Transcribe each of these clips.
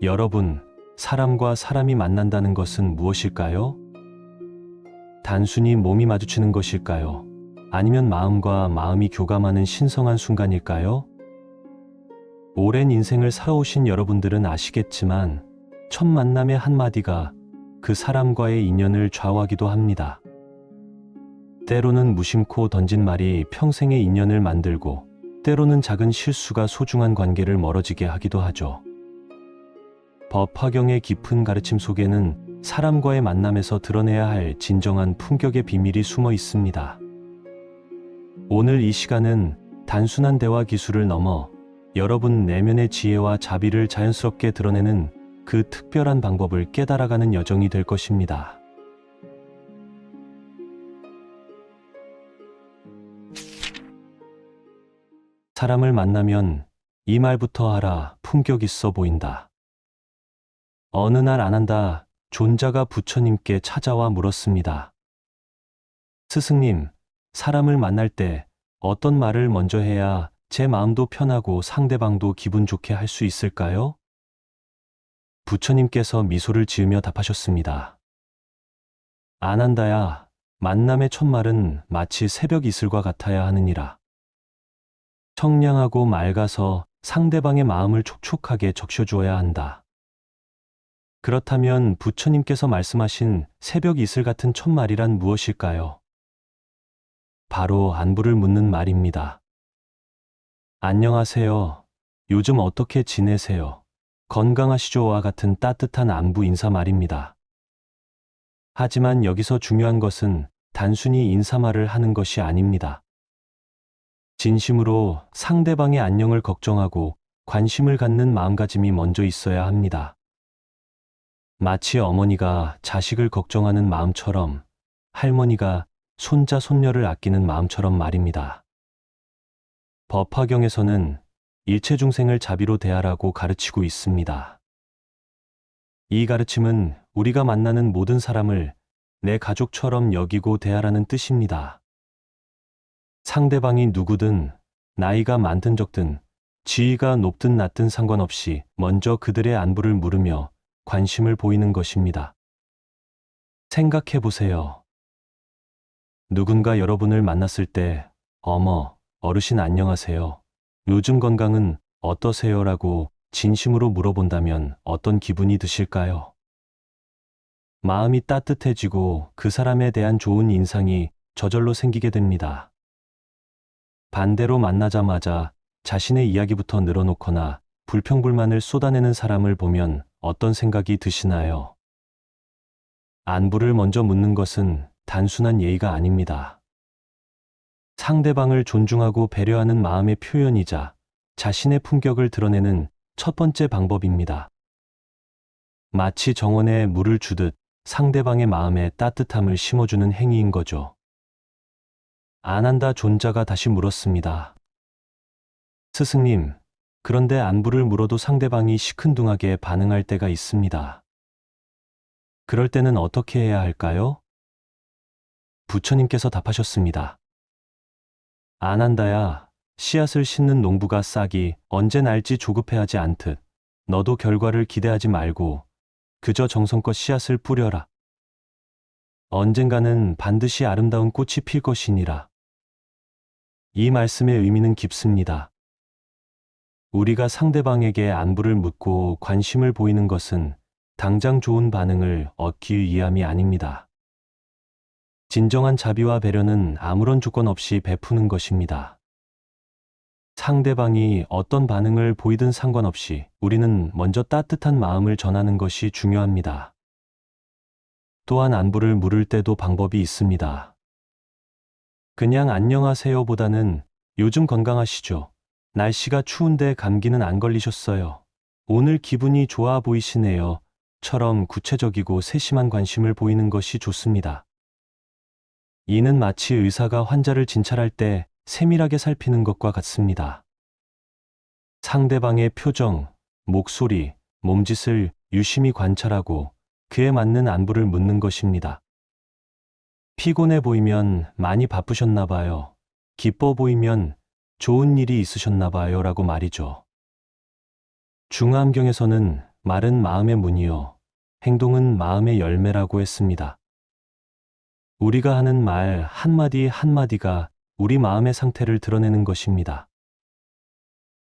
여러분, 사람과 사람이 만난다는 것은 무엇일까요? 단순히 몸이 마주치는 것일까요? 아니면 마음과 마음이 교감하는 신성한 순간일까요? 오랜 인생을 살아오신 여러분들은 아시겠지만 첫 만남의 한마디가 그 사람과의 인연을 좌우하기도 합니다. 때로는 무심코 던진 말이 평생의 인연을 만들고 때로는 작은 실수가 소중한 관계를 멀어지게 하기도 하죠. 법화경의 깊은 가르침 속에는 사람과의 만남에서 드러내야 할 진정한 품격의 비밀이 숨어 있습니다. 오늘 이 시간은 단순한 대화 기술을 넘어 여러분 내면의 지혜와 자비를 자연스럽게 드러내는 그 특별한 방법을 깨달아가는 여정이 될 것입니다. 사람을 만나면 이 말부터 하라, 품격 있어 보인다. 어느 날 아난다 존자가 부처님께 찾아와 물었습니다. 스승님, 사람을 만날 때 어떤 말을 먼저 해야 제 마음도 편하고 상대방도 기분 좋게 할 수 있을까요? 부처님께서 미소를 지으며 답하셨습니다. 아난다야, 만남의 첫 말은 마치 새벽 이슬과 같아야 하느니라. 청량하고 맑아서 상대방의 마음을 촉촉하게 적셔주어야 한다. 그렇다면 부처님께서 말씀하신 새벽 이슬 같은 첫 말이란 무엇일까요? 바로 안부를 묻는 말입니다. 안녕하세요. 요즘 어떻게 지내세요? 건강하시죠?와 같은 따뜻한 안부 인사 말입니다. 하지만 여기서 중요한 것은 단순히 인사말을 하는 것이 아닙니다. 진심으로 상대방의 안녕을 걱정하고 관심을 갖는 마음가짐이 먼저 있어야 합니다. 마치 어머니가 자식을 걱정하는 마음처럼, 할머니가 손자 손녀를 아끼는 마음처럼 말입니다. 법화경에서는 일체 중생을 자비로 대하라고 가르치고 있습니다. 이 가르침은 우리가 만나는 모든 사람을 내 가족처럼 여기고 대하라는 뜻입니다. 상대방이 누구든, 나이가 많든 적든, 지위가 높든 낮든 상관없이 먼저 그들의 안부를 물으며 관심을 보이는 것입니다. 생각해 보세요. 누군가 여러분을 만났을 때, 어머, 어르신 안녕하세요. 요즘 건강은 어떠세요? 라고 진심으로 물어본다면 어떤 기분이 드실까요? 마음이 따뜻해지고 그 사람에 대한 좋은 인상이 저절로 생기게 됩니다. 반대로 만나자마자 자신의 이야기부터 늘어놓거나 불평불만을 쏟아내는 사람을 보면 어떤 생각이 드시나요? 안부를 먼저 묻는 것은 단순한 예의가 아닙니다. 상대방을 존중하고 배려하는 마음의 표현이자 자신의 품격을 드러내는 첫 번째 방법입니다. 마치 정원에 물을 주듯 상대방의 마음에 따뜻함을 심어주는 행위인 거죠. 아난다 존자가 다시 물었습니다. 스승님, 그런데 안부를 물어도 상대방이 시큰둥하게 반응할 때가 있습니다. 그럴 때는 어떻게 해야 할까요? 부처님께서 답하셨습니다. 아난다야, 씨앗을 심는 농부가 싹이 언제 날지 조급해하지 않듯 너도 결과를 기대하지 말고 그저 정성껏 씨앗을 뿌려라. 언젠가는 반드시 아름다운 꽃이 필 것이니라. 이 말씀의 의미는 깊습니다. 우리가 상대방에게 안부를 묻고 관심을 보이는 것은 당장 좋은 반응을 얻기 위함이 아닙니다. 진정한 자비와 배려는 아무런 조건 없이 베푸는 것입니다. 상대방이 어떤 반응을 보이든 상관없이 우리는 먼저 따뜻한 마음을 전하는 것이 중요합니다. 또한 안부를 물을 때도 방법이 있습니다. 그냥 안녕하세요보다는 요즘 건강하시죠? 날씨가 추운데 감기는 안 걸리셨어요? 오늘 기분이 좋아 보이시네요. 처럼 구체적이고 세심한 관심을 보이는 것이 좋습니다. 이는 마치 의사가 환자를 진찰할 때 세밀하게 살피는 것과 같습니다. 상대방의 표정, 목소리, 몸짓을 유심히 관찰하고 그에 맞는 안부를 묻는 것입니다. 피곤해 보이면 많이 바쁘셨나 봐요. 기뻐 보이면 좋은 일이 있으셨나 봐요. 라고 말이죠. 중화암경에서는 말은 마음의 문이요. 행동은 마음의 열매라고 했습니다. 우리가 하는 말 한마디 한마디가 우리 마음의 상태를 드러내는 것입니다.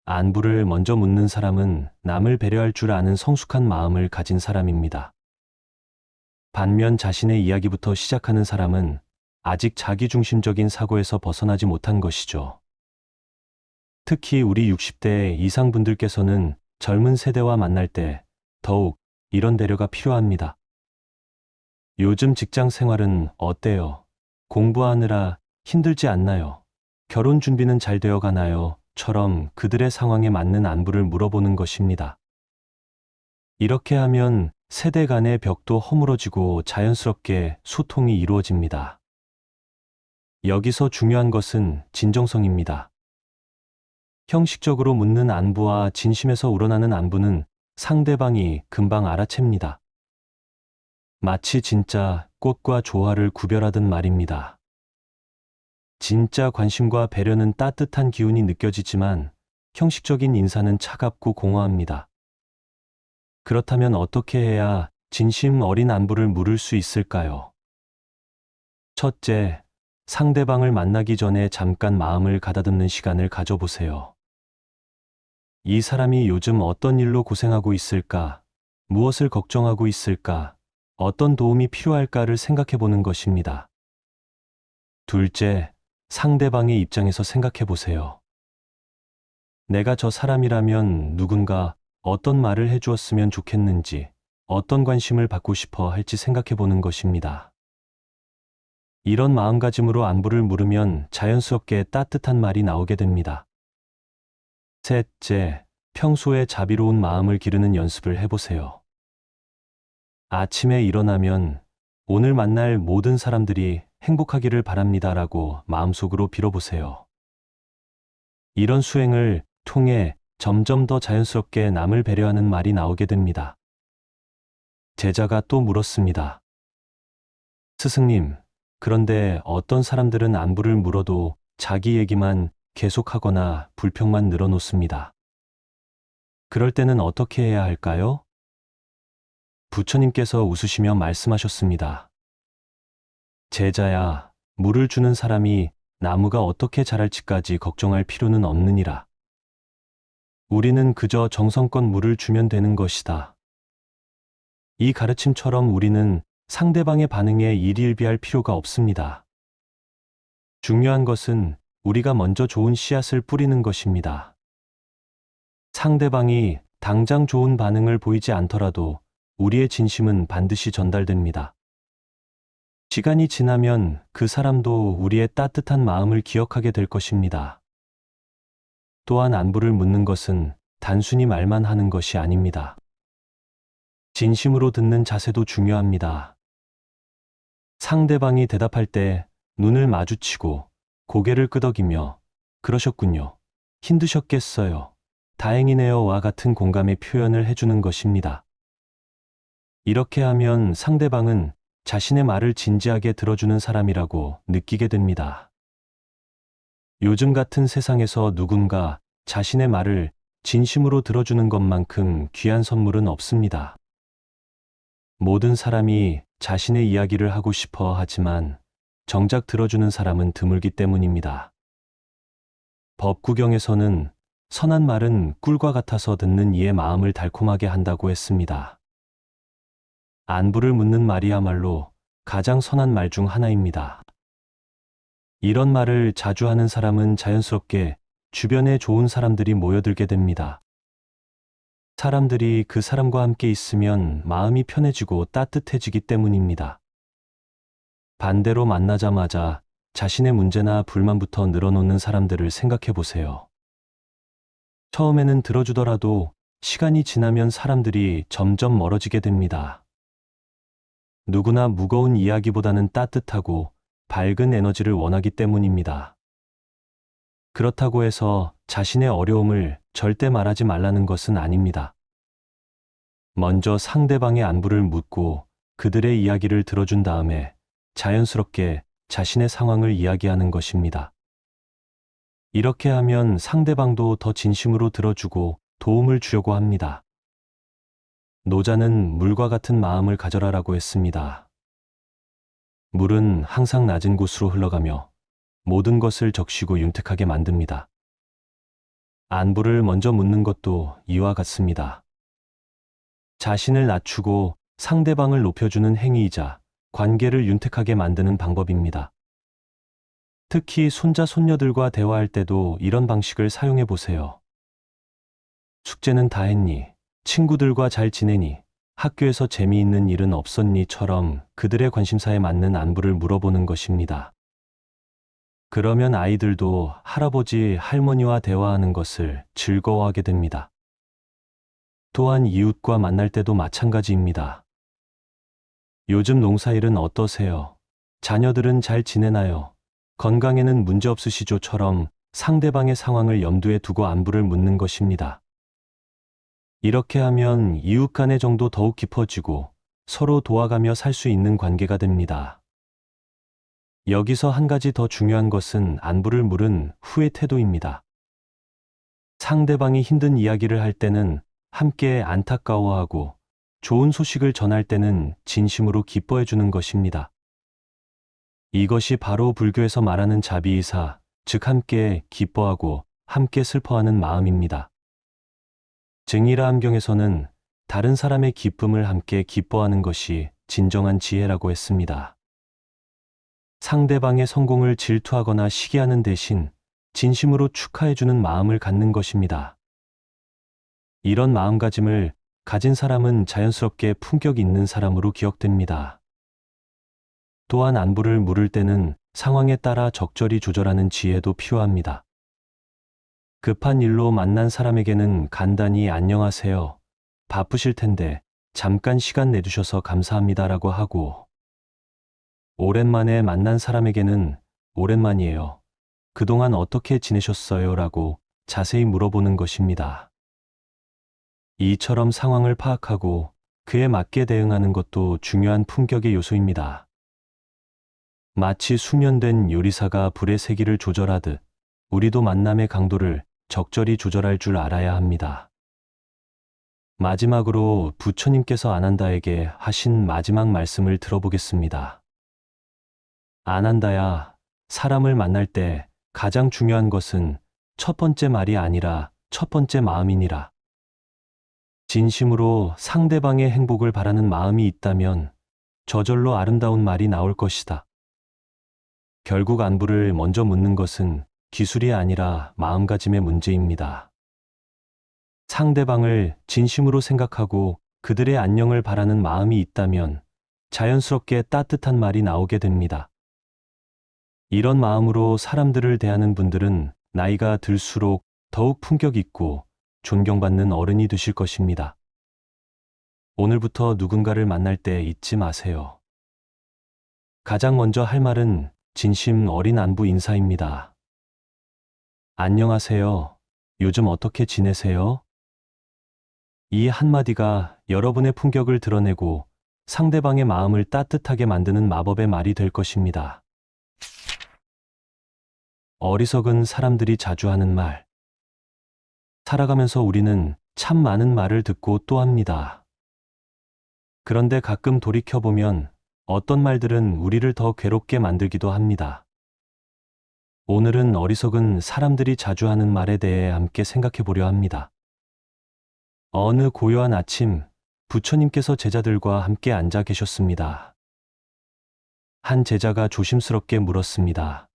안부를 먼저 묻는 사람은 남을 배려할 줄 아는 성숙한 마음을 가진 사람입니다. 반면 자신의 이야기부터 시작하는 사람은 아직 자기중심적인 사고에서 벗어나지 못한 것이죠. 특히 우리 60대 이상 분들께서는 젊은 세대와 만날 때 더욱 이런 배려가 필요합니다. 요즘 직장 생활은 어때요? 공부하느라 힘들지 않나요? 결혼 준비는 잘 되어 가나요? 처럼 그들의 상황에 맞는 안부를 물어보는 것입니다. 이렇게 하면 세대 간의 벽도 허물어지고 자연스럽게 소통이 이루어집니다. 여기서 중요한 것은 진정성입니다. 형식적으로 묻는 안부와 진심에서 우러나는 안부는 상대방이 금방 알아챕니다. 마치 진짜 꽃과 조화를 구별하듯 말입니다. 진짜 관심과 배려는 따뜻한 기운이 느껴지지만 형식적인 인사는 차갑고 공허합니다. 그렇다면 어떻게 해야 진심 어린 안부를 물을 수 있을까요? 첫째, 상대방을 만나기 전에 잠깐 마음을 가다듬는 시간을 가져보세요. 이 사람이 요즘 어떤 일로 고생하고 있을까? 무엇을 걱정하고 있을까? 어떤 도움이 필요할까를 생각해 보는 것입니다. 둘째, 상대방의 입장에서 생각해 보세요. 내가 저 사람이라면 누군가 어떤 말을 해주었으면 좋겠는지, 어떤 관심을 받고 싶어 할지 생각해 보는 것입니다. 이런 마음가짐으로 안부를 물으면 자연스럽게 따뜻한 말이 나오게 됩니다. 셋째, 평소에 자비로운 마음을 기르는 연습을 해보세요. 아침에 일어나면 오늘 만날 모든 사람들이 행복하기를 바랍니다라고 마음속으로 빌어보세요. 이런 수행을 통해 점점 더 자연스럽게 남을 배려하는 말이 나오게 됩니다. 제자가 또 물었습니다. 스승님, 그런데 어떤 사람들은 안부를 물어도 자기 얘기만 계속하거나 불평만 늘어놓습니다. 그럴 때는 어떻게 해야 할까요? 부처님께서 웃으시며 말씀하셨습니다. 제자야, 물을 주는 사람이 나무가 어떻게 자랄지까지 걱정할 필요는 없느니라. 우리는 그저 정성껏 물을 주면 되는 것이다. 이 가르침처럼 우리는 상대방의 반응에 일일비할 필요가 없습니다. 중요한 것은 우리가 먼저 좋은 씨앗을 뿌리는 것입니다. 상대방이 당장 좋은 반응을 보이지 않더라도 우리의 진심은 반드시 전달됩니다. 시간이 지나면 그 사람도 우리의 따뜻한 마음을 기억하게 될 것입니다. 또한 안부를 묻는 것은 단순히 말만 하는 것이 아닙니다. 진심으로 듣는 자세도 중요합니다. 상대방이 대답할 때 눈을 마주치고 고개를 끄덕이며 그러셨군요. 힘드셨겠어요. 다행이네요와 같은 공감의 표현을 해주는 것입니다. 이렇게 하면 상대방은 자신의 말을 진지하게 들어주는 사람이라고 느끼게 됩니다. 요즘 같은 세상에서 누군가 자신의 말을 진심으로 들어주는 것만큼 귀한 선물은 없습니다. 모든 사람이 자신의 이야기를 하고 싶어 하지만 정작 들어주는 사람은 드물기 때문입니다. 법구경에서는 선한 말은 꿀과 같아서 듣는 이의 마음을 달콤하게 한다고 했습니다. 안부를 묻는 말이야말로 가장 선한 말 중 하나입니다. 이런 말을 자주 하는 사람은 자연스럽게 주변에 좋은 사람들이 모여들게 됩니다. 사람들이 그 사람과 함께 있으면 마음이 편해지고 따뜻해지기 때문입니다. 반대로 만나자마자 자신의 문제나 불만부터 늘어놓는 사람들을 생각해 보세요. 처음에는 들어주더라도 시간이 지나면 사람들이 점점 멀어지게 됩니다. 누구나 무거운 이야기보다는 따뜻하고 밝은 에너지를 원하기 때문입니다. 그렇다고 해서 자신의 어려움을 절대 말하지 말라는 것은 아닙니다. 먼저 상대방의 안부를 묻고 그들의 이야기를 들어준 다음에 자연스럽게 자신의 상황을 이야기하는 것입니다. 이렇게 하면 상대방도 더 진심으로 들어주고 도움을 주려고 합니다. 노자는 물과 같은 마음을 가져라라고 했습니다. 물은 항상 낮은 곳으로 흘러가며 모든 것을 적시고 윤택하게 만듭니다. 안부를 먼저 묻는 것도 이와 같습니다. 자신을 낮추고 상대방을 높여주는 행위이자 관계를 윤택하게 만드는 방법입니다. 특히 손자, 손녀들과 대화할 때도 이런 방식을 사용해 보세요. 숙제는 다 했니? 친구들과 잘 지내니? 학교에서 재미있는 일은 없었니?처럼 그들의 관심사에 맞는 안부를 물어보는 것입니다. 그러면 아이들도 할아버지, 할머니와 대화하는 것을 즐거워하게 됩니다. 또한 이웃과 만날 때도 마찬가지입니다. 요즘 농사일은 어떠세요? 자녀들은 잘 지내나요? 건강에는 문제 없으시죠?처럼 상대방의 상황을 염두에 두고 안부를 묻는 것입니다. 이렇게 하면 이웃 간의 정도 더욱 깊어지고 서로 도와가며 살 수 있는 관계가 됩니다. 여기서 한 가지 더 중요한 것은 안부를 물은 후의 태도입니다. 상대방이 힘든 이야기를 할 때는 함께 안타까워하고 좋은 소식을 전할 때는 진심으로 기뻐해 주는 것입니다. 이것이 바로 불교에서 말하는 자비이사, 즉 함께 기뻐하고 함께 슬퍼하는 마음입니다. 증이라 함경에서는 다른 사람의 기쁨을 함께 기뻐하는 것이 진정한 지혜라고 했습니다. 상대방의 성공을 질투하거나 시기하는 대신 진심으로 축하해주는 마음을 갖는 것입니다. 이런 마음가짐을 가진 사람은 자연스럽게 품격 있는 사람으로 기억됩니다. 또한 안부를 물을 때는 상황에 따라 적절히 조절하는 지혜도 필요합니다. 급한 일로 만난 사람에게는 간단히 안녕하세요. 바쁘실 텐데 잠깐 시간 내주셔서 감사합니다라고 하고, 오랜만에 만난 사람에게는 오랜만이에요. 그동안 어떻게 지내셨어요? 라고 자세히 물어보는 것입니다. 이처럼 상황을 파악하고 그에 맞게 대응하는 것도 중요한 품격의 요소입니다. 마치 숙련된 요리사가 불의 세기를 조절하듯 우리도 만남의 강도를 적절히 조절할 줄 알아야 합니다. 마지막으로 부처님께서 아난다에게 하신 마지막 말씀을 들어보겠습니다. 아난다야, 사람을 만날 때 가장 중요한 것은 첫 번째 말이 아니라 첫 번째 마음이니라. 진심으로 상대방의 행복을 바라는 마음이 있다면 저절로 아름다운 말이 나올 것이다. 결국 안부를 먼저 묻는 것은 기술이 아니라 마음가짐의 문제입니다. 상대방을 진심으로 생각하고 그들의 안녕을 바라는 마음이 있다면 자연스럽게 따뜻한 말이 나오게 됩니다. 이런 마음으로 사람들을 대하는 분들은 나이가 들수록 더욱 품격 있고 존경받는 어른이 되실 것입니다. 오늘부터 누군가를 만날 때 잊지 마세요. 가장 먼저 할 말은 진심 어린 안부 인사입니다. 안녕하세요. 요즘 어떻게 지내세요? 이 한마디가 여러분의 품격을 드러내고 상대방의 마음을 따뜻하게 만드는 마법의 말이 될 것입니다. 어리석은 사람들이 자주 하는 말. 살아가면서 우리는 참 많은 말을 듣고 또 합니다. 그런데 가끔 돌이켜보면 어떤 말들은 우리를 더 괴롭게 만들기도 합니다. 오늘은 어리석은 사람들이 자주 하는 말에 대해 함께 생각해 보려 합니다. 어느 고요한 아침, 부처님께서 제자들과 함께 앉아 계셨습니다. 한 제자가 조심스럽게 물었습니다.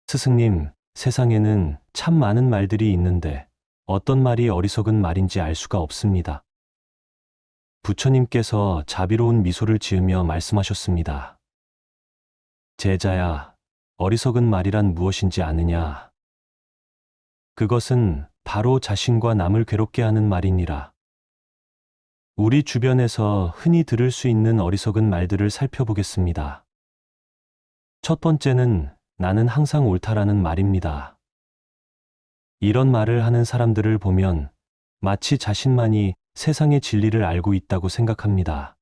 스승님, 세상에는 참 많은 말들이 있는데 어떤 말이 어리석은 말인지 알 수가 없습니다. 부처님께서 자비로운 미소를 지으며 말씀하셨습니다. 제자야, 어리석은 말이란 무엇인지 아느냐? 그것은 바로 자신과 남을 괴롭게 하는 말이니라. 우리 주변에서 흔히 들을 수 있는 어리석은 말들을 살펴보겠습니다. 첫 번째는 나는 항상 옳다라는 말입니다. 이런 말을 하는 사람들을 보면 마치 자신만이 세상의 진리를 알고 있다고 생각합니다.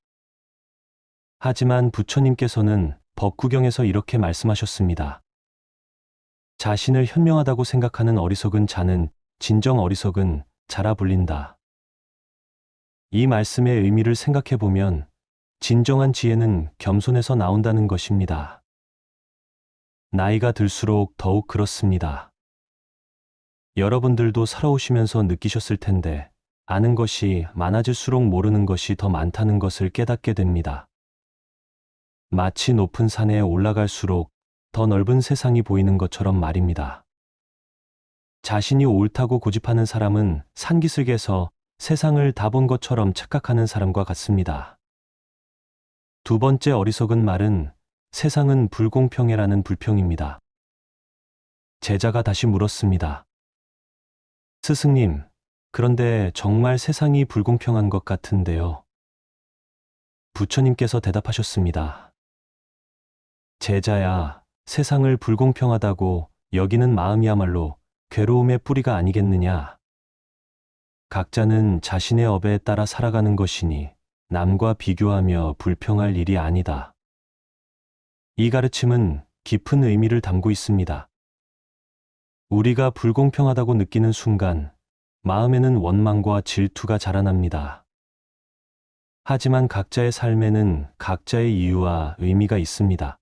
하지만 부처님께서는 법구경에서 이렇게 말씀하셨습니다. 자신을 현명하다고 생각하는 어리석은 자는 진정 어리석은 자라 불린다. 이 말씀의 의미를 생각해 보면 진정한 지혜는 겸손에서 나온다는 것입니다. 나이가 들수록 더욱 그렇습니다. 여러분들도 살아오시면서 느끼셨을 텐데 아는 것이 많아질수록 모르는 것이 더 많다는 것을 깨닫게 됩니다. 마치 높은 산에 올라갈수록 더 넓은 세상이 보이는 것처럼 말입니다. 자신이 옳다고 고집하는 사람은 산기슭에서 세상을 다 본 것처럼 착각하는 사람과 같습니다. 두 번째 어리석은 말은 세상은 불공평해라는 불평입니다. 제자가 다시 물었습니다. 스승님, 그런데 정말 세상이 불공평한 것 같은데요. 부처님께서 대답하셨습니다. 제자야, 세상을 불공평하다고 여기는 마음이야말로 괴로움의 뿌리가 아니겠느냐. 각자는 자신의 업에 따라 살아가는 것이니 남과 비교하며 불평할 일이 아니다. 이 가르침은 깊은 의미를 담고 있습니다. 우리가 불공평하다고 느끼는 순간 마음에는 원망과 질투가 자라납니다. 하지만 각자의 삶에는 각자의 이유와 의미가 있습니다.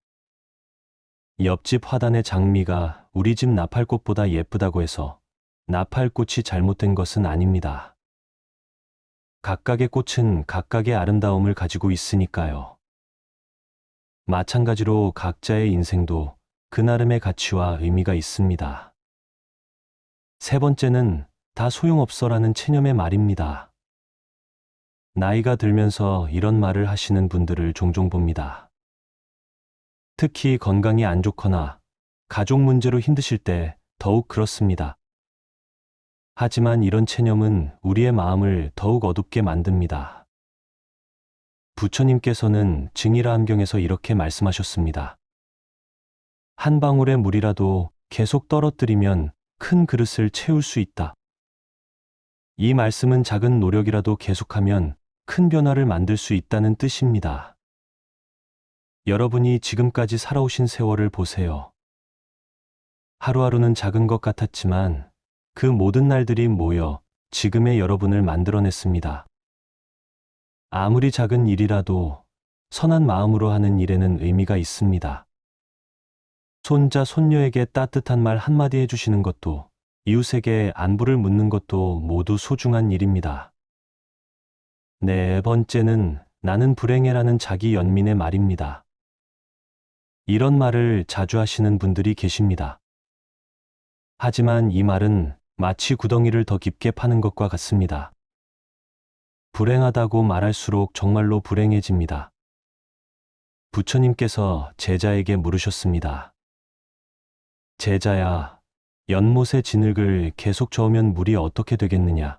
옆집 화단의 장미가 우리 집 나팔꽃보다 예쁘다고 해서 나팔꽃이 잘못된 것은 아닙니다. 각각의 꽃은 각각의 아름다움을 가지고 있으니까요. 마찬가지로 각자의 인생도 그 나름의 가치와 의미가 있습니다. 세 번째는 다 소용없어라는 체념의 말입니다. 나이가 들면서 이런 말을 하시는 분들을 종종 봅니다. 특히 건강이 안 좋거나 가족 문제로 힘드실 때 더욱 그렇습니다. 하지만 이런 체념은 우리의 마음을 더욱 어둡게 만듭니다. 부처님께서는 증일화암경에서 이렇게 말씀하셨습니다. 한 방울의 물이라도 계속 떨어뜨리면 큰 그릇을 채울 수 있다. 이 말씀은 작은 노력이라도 계속하면 큰 변화를 만들 수 있다는 뜻입니다. 여러분이 지금까지 살아오신 세월을 보세요. 하루하루는 작은 것 같았지만 그 모든 날들이 모여 지금의 여러분을 만들어냈습니다. 아무리 작은 일이라도 선한 마음으로 하는 일에는 의미가 있습니다. 손자, 손녀에게 따뜻한 말 한마디 해주시는 것도, 이웃에게 안부를 묻는 것도 모두 소중한 일입니다. 네 번째는 나는 불행해라는 자기 연민의 말입니다. 이런 말을 자주 하시는 분들이 계십니다. 하지만 이 말은 마치 구덩이를 더 깊게 파는 것과 같습니다. 불행하다고 말할수록 정말로 불행해집니다. 부처님께서 제자에게 물으셨습니다. 제자야, 연못의 진흙을 계속 저으면 물이 어떻게 되겠느냐?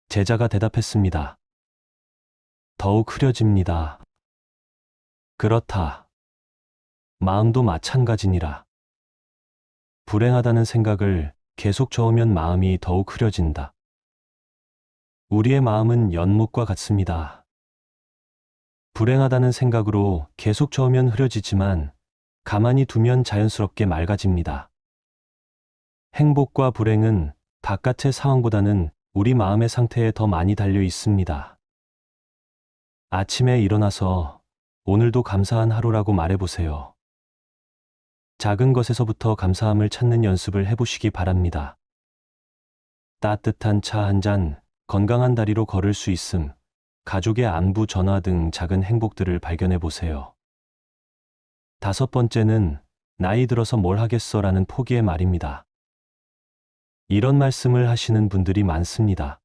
제자가 대답했습니다. 더욱 흐려집니다. 그렇다. 마음도 마찬가지니라. 불행하다는 생각을 계속 저으면 마음이 더욱 흐려진다. 우리의 마음은 연못과 같습니다. 불행하다는 생각으로 계속 저으면 흐려지지만 가만히 두면 자연스럽게 맑아집니다. 행복과 불행은 바깥의 상황보다는 우리 마음의 상태에 더 많이 달려 있습니다. 아침에 일어나서 오늘도 감사한 하루라고 말해보세요. 작은 것에서부터 감사함을 찾는 연습을 해보시기 바랍니다. 따뜻한 차 한 잔, 건강한 다리로 걸을 수 있음, 가족의 안부 전화 등 작은 행복들을 발견해 보세요. 다섯 번째는 나이 들어서 뭘 하겠어라는 포기의 말입니다. 이런 말씀을 하시는 분들이 많습니다.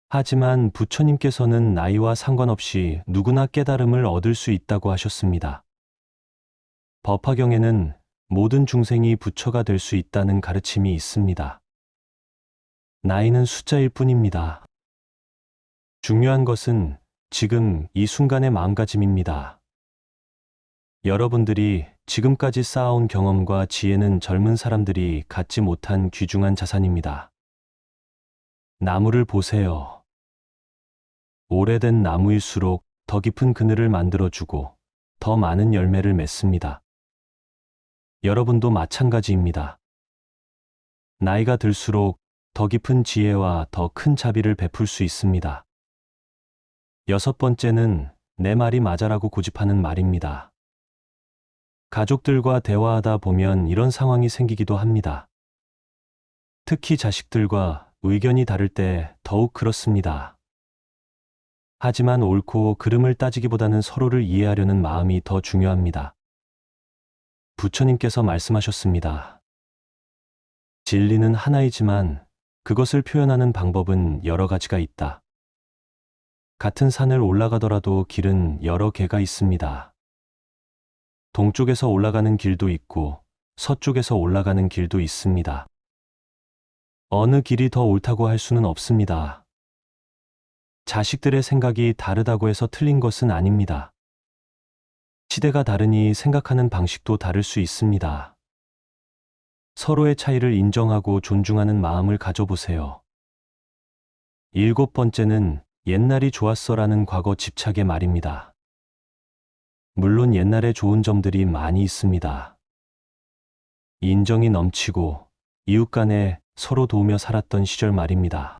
하지만 부처님께서는 나이와 상관없이 누구나 깨달음을 얻을 수 있다고 하셨습니다. 법화경에는 모든 중생이 부처가 될 수 있다는 가르침이 있습니다. 나이는 숫자일 뿐입니다. 중요한 것은 지금 이 순간의 마음가짐입니다. 여러분들이 지금까지 쌓아온 경험과 지혜는 젊은 사람들이 갖지 못한 귀중한 자산입니다. 나무를 보세요. 오래된 나무일수록 더 깊은 그늘을 만들어주고 더 많은 열매를 맺습니다. 여러분도 마찬가지입니다. 나이가 들수록 더 깊은 지혜와 더 큰 자비를 베풀 수 있습니다. 여섯 번째는 내 말이 맞아라고 고집하는 말입니다. 가족들과 대화하다 보면 이런 상황이 생기기도 합니다. 특히 자식들과 의견이 다를 때 더욱 그렇습니다. 하지만 옳고 그름을 따지기보다는 서로를 이해하려는 마음이 더 중요합니다. 부처님께서 말씀하셨습니다. 진리는 하나이지만 그것을 표현하는 방법은 여러 가지가 있다. 같은 산을 올라가더라도 길은 여러 개가 있습니다. 동쪽에서 올라가는 길도 있고 서쪽에서 올라가는 길도 있습니다. 어느 길이 더 옳다고 할 수는 없습니다. 자식들의 생각이 다르다고 해서 틀린 것은 아닙니다. 시대가 다르니 생각하는 방식도 다를 수 있습니다. 서로의 차이를 인정하고 존중하는 마음을 가져보세요. 일곱 번째는 옛날이 좋았어라는 과거 집착의 말입니다. 물론 옛날에 좋은 점들이 많이 있습니다. 인정이 넘치고 이웃 간에 서로 도우며 살았던 시절 말입니다.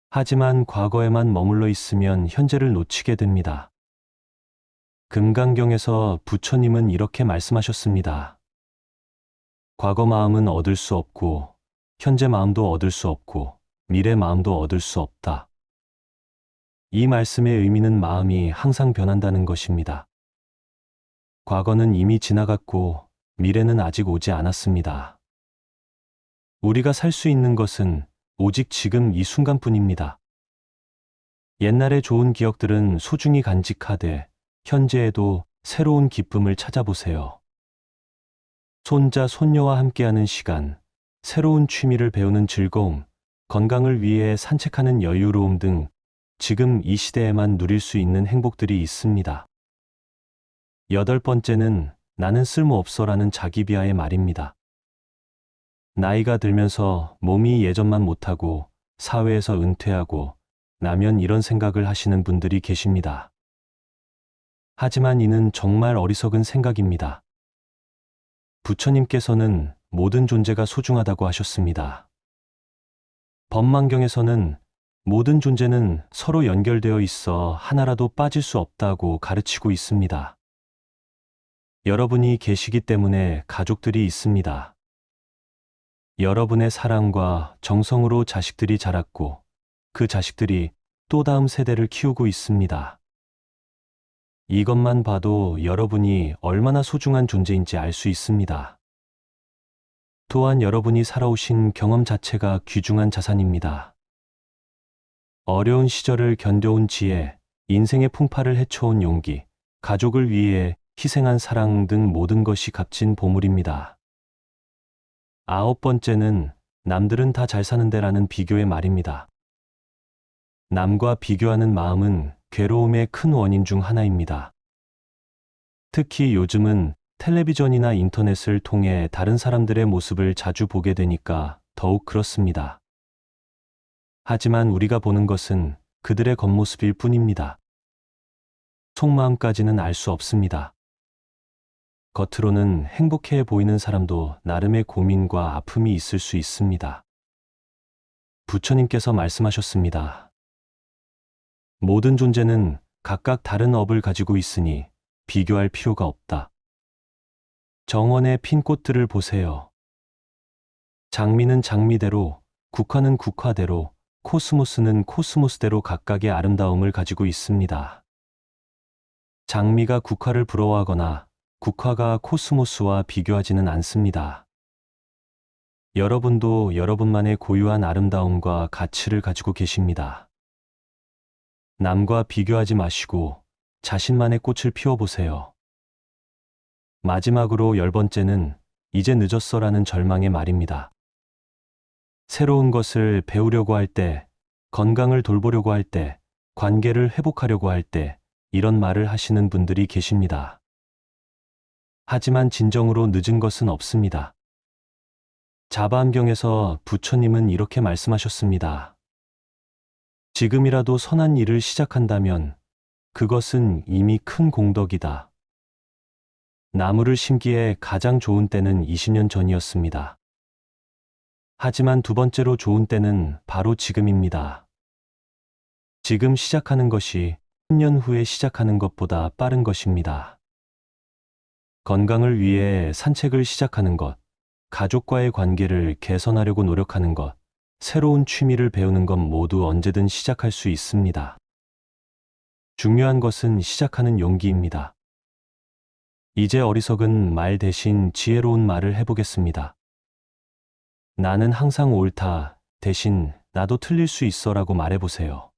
하지만 과거에만 머물러 있으면 현재를 놓치게 됩니다. 금강경에서 부처님은 이렇게 말씀하셨습니다. 과거 마음은 얻을 수 없고, 현재 마음도 얻을 수 없고, 미래 마음도 얻을 수 없다. 이 말씀의 의미는 마음이 항상 변한다는 것입니다. 과거는 이미 지나갔고, 미래는 아직 오지 않았습니다. 우리가 살 수 있는 것은 오직 지금 이 순간뿐입니다. 옛날의 좋은 기억들은 소중히 간직하되 현재에도 새로운 기쁨을 찾아보세요. 손자, 손녀와 함께하는 시간, 새로운 취미를 배우는 즐거움, 건강을 위해 산책하는 여유로움 등 지금 이 시대에만 누릴 수 있는 행복들이 있습니다. 여덟 번째는 나는 쓸모없어라는 자기 비하의 말입니다. 나이가 들면서 몸이 예전만 못하고 사회에서 은퇴하고 나면 이런 생각을 하시는 분들이 계십니다. 하지만 이는 정말 어리석은 생각입니다. 부처님께서는 모든 존재가 소중하다고 하셨습니다. 법망경에서는 모든 존재는 서로 연결되어 있어 하나라도 빠질 수 없다고 가르치고 있습니다. 여러분이 계시기 때문에 가족들이 있습니다. 여러분의 사랑과 정성으로 자식들이 자랐고 그 자식들이 또 다음 세대를 키우고 있습니다. 이것만 봐도 여러분이 얼마나 소중한 존재인지 알 수 있습니다. 또한 여러분이 살아오신 경험 자체가 귀중한 자산입니다. 어려운 시절을 견뎌온 지혜, 인생의 풍파를 헤쳐온 용기, 가족을 위해 희생한 사랑 등 모든 것이 값진 보물입니다. 아홉 번째는 남들은 다 잘 사는데라는 비교의 말입니다. 남과 비교하는 마음은 괴로움의 큰 원인 중 하나입니다. 특히 요즘은 텔레비전이나 인터넷을 통해 다른 사람들의 모습을 자주 보게 되니까 더욱 그렇습니다. 하지만 우리가 보는 것은 그들의 겉모습일 뿐입니다. 속마음까지는 알 수 없습니다. 겉으로는 행복해 보이는 사람도 나름의 고민과 아픔이 있을 수 있습니다. 부처님께서 말씀하셨습니다. 모든 존재는 각각 다른 업을 가지고 있으니 비교할 필요가 없다. 정원의 핀 꽃들을 보세요. 장미는 장미대로, 국화는 국화대로, 코스모스는 코스모스대로 각각의 아름다움을 가지고 있습니다. 장미가 국화를 부러워하거나 국화가 코스모스와 비교하지는 않습니다. 여러분도 여러분만의 고유한 아름다움과 가치를 가지고 계십니다. 남과 비교하지 마시고 자신만의 꽃을 피워보세요. 마지막으로 열 번째는 이제 늦었어라는 절망의 말입니다. 새로운 것을 배우려고 할 때, 건강을 돌보려고 할 때, 관계를 회복하려고 할 때 이런 말을 하시는 분들이 계십니다. 하지만 진정으로 늦은 것은 없습니다. 자바암경에서 부처님은 이렇게 말씀하셨습니다. 지금이라도 선한 일을 시작한다면 그것은 이미 큰 공덕이다. 나무를 심기에 가장 좋은 때는 20년 전이었습니다. 하지만 두 번째로 좋은 때는 바로 지금입니다. 지금 시작하는 것이 10년 후에 시작하는 것보다 빠른 것입니다. 건강을 위해 산책을 시작하는 것, 가족과의 관계를 개선하려고 노력하는 것, 새로운 취미를 배우는 것 모두 언제든 시작할 수 있습니다. 중요한 것은 시작하는 용기입니다. 이제 어리석은 말 대신 지혜로운 말을 해보겠습니다. 나는 항상 옳다 대신 나도 틀릴 수 있어라고 말해보세요.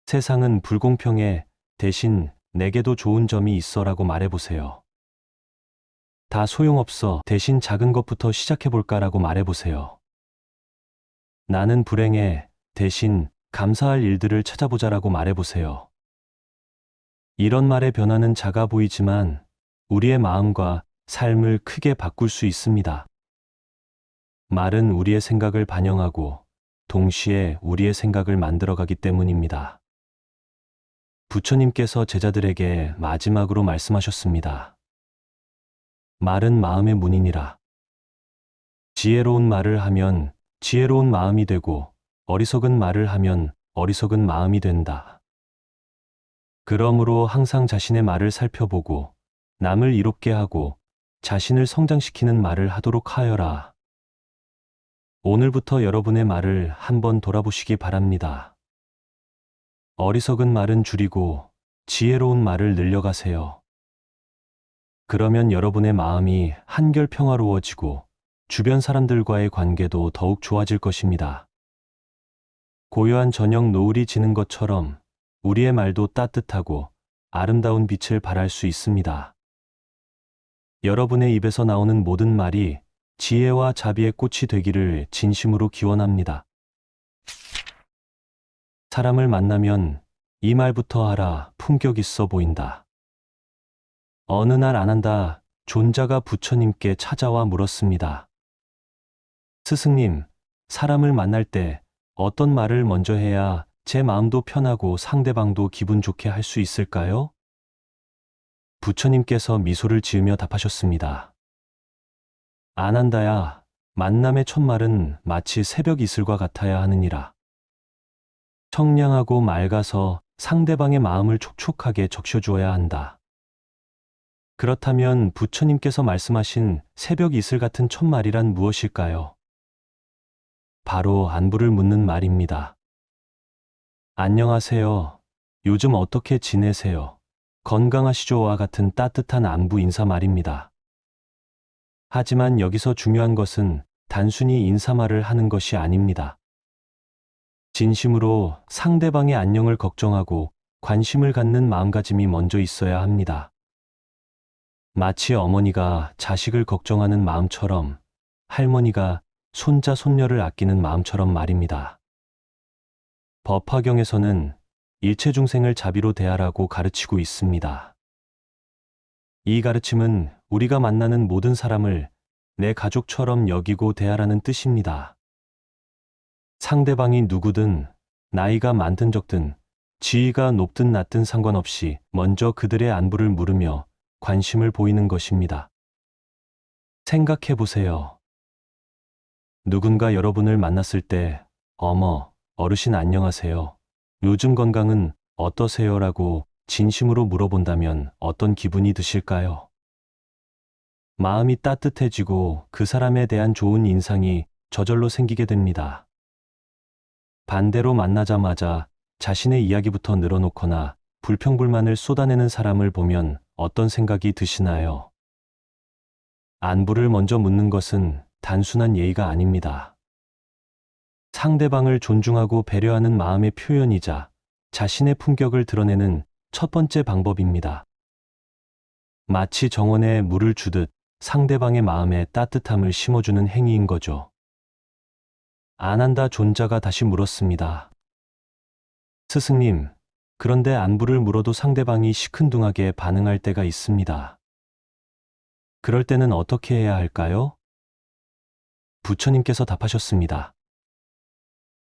세상은 불공평해 대신 내게도 좋은 점이 있어라고 말해보세요. 다 소용없어 대신 작은 것부터 시작해볼까라고 말해보세요. 나는 불행해 대신 감사할 일들을 찾아보자라고 말해보세요. 이런 말의 변화는 작아 보이지만 우리의 마음과 삶을 크게 바꿀 수 있습니다. 말은 우리의 생각을 반영하고 동시에 우리의 생각을 만들어가기 때문입니다. 부처님께서 제자들에게 마지막으로 말씀하셨습니다. 말은 마음의 문이니라. 지혜로운 말을 하면 지혜로운 마음이 되고 어리석은 말을 하면 어리석은 마음이 된다. 그러므로 항상 자신의 말을 살펴보고 남을 이롭게 하고 자신을 성장시키는 말을 하도록 하여라. 오늘부터 여러분의 말을 한번 돌아보시기 바랍니다. 어리석은 말은 줄이고 지혜로운 말을 늘려가세요. 그러면 여러분의 마음이 한결 평화로워지고 주변 사람들과의 관계도 더욱 좋아질 것입니다. 고요한 저녁 노을이 지는 것처럼 우리의 말도 따뜻하고 아름다운 빛을 발할 수 있습니다. 여러분의 입에서 나오는 모든 말이 지혜와 자비의 꽃이 되기를 진심으로 기원합니다. 사람을 만나면 이 말부터 하라 품격 있어 보인다. 어느 날 아난다 존자가 부처님께 찾아와 물었습니다. 스승님, 사람을 만날 때 어떤 말을 먼저 해야 제 마음도 편하고 상대방도 기분 좋게 할 수 있을까요? 부처님께서 미소를 지으며 답하셨습니다. 아난다야, 만남의 첫 말은 마치 새벽 이슬과 같아야 하느니라. 청량하고 맑아서 상대방의 마음을 촉촉하게 적셔주어야 한다. 그렇다면 부처님께서 말씀하신 새벽 이슬 같은 첫말이란 무엇일까요? 바로 안부를 묻는 말입니다. 안녕하세요. 요즘 어떻게 지내세요? 건강하시죠와 같은 따뜻한 안부 인사 말입니다. 하지만 여기서 중요한 것은 단순히 인사말을 하는 것이 아닙니다. 진심으로 상대방의 안녕을 걱정하고 관심을 갖는 마음가짐이 먼저 있어야 합니다. 마치 어머니가 자식을 걱정하는 마음처럼 할머니가 손자 손녀를 아끼는 마음처럼 말입니다. 법화경에서는 일체 중생을 자비로 대하라고 가르치고 있습니다. 이 가르침은 우리가 만나는 모든 사람을 내 가족처럼 여기고 대하라는 뜻입니다. 상대방이 누구든 나이가 많든 적든 지위가 높든 낮든 상관없이 먼저 그들의 안부를 물으며 관심을 보이는 것입니다. 생각해 보세요. 누군가 여러분을 만났을 때 어머, 어르신 안녕하세요. 요즘 건강은 어떠세요? 라고 진심으로 물어본다면 어떤 기분이 드실까요? 마음이 따뜻해지고 그 사람에 대한 좋은 인상이 저절로 생기게 됩니다. 반대로 만나자마자 자신의 이야기부터 늘어놓거나 불평불만을 쏟아내는 사람을 보면 어떤 생각이 드시나요? 안부를 먼저 묻는 것은 단순한 예의가 아닙니다. 상대방을 존중하고 배려하는 마음의 표현이자 자신의 품격을 드러내는 첫 번째 방법입니다. 마치 정원에 물을 주듯 상대방의 마음에 따뜻함을 심어주는 행위인 거죠. 아난다 존자가 다시 물었습니다. 스승님, 그런데 안부를 물어도 상대방이 시큰둥하게 반응할 때가 있습니다. 그럴 때는 어떻게 해야 할까요? 부처님께서 답하셨습니다.